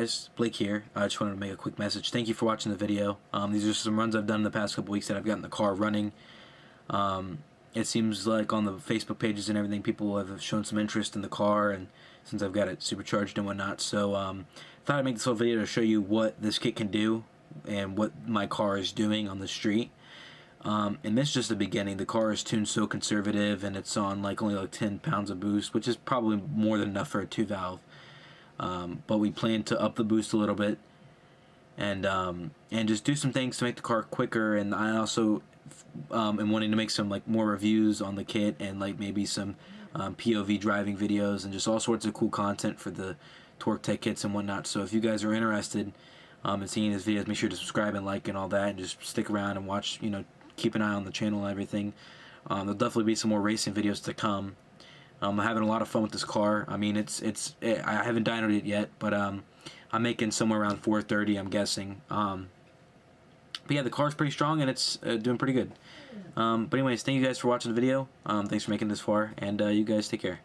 guys, Blake here. I just wanted to make a quick message. Thank you for watching the video. These are some runs I've done in the past couple weeks that I've gotten the car running. It seems like on the Facebook pages and everything, people have shown some interest in the car, and since I've got it supercharged and whatnot. So thought I'd make this little video to show you what this kit can do and what my car is doing on the street. And this is just the beginning. The car is tuned so conservative, and it's on only like 10 pounds of boost, which is probably more than enough for a 2-valve. But we plan to up the boost a little bit and just do some things to make the car quicker. And I also am wanting to make some more reviews on the kit and maybe some POV driving videos and just all sorts of cool content for the Tork Tech kits and whatnot. So if you guys are interested in seeing these videos, make sure to subscribe and like and all that, and just stick around and watch. Keep an eye on the channel and everything. There'll definitely be some more racing videos to come. I'm having a lot of fun with this car. I mean, I haven't dynoed it yet, but I'm making somewhere around 430, I'm guessing. But yeah, the car's pretty strong, and it's doing pretty good. But anyways, thank you guys for watching the video. Thanks for making it this far, and you guys take care.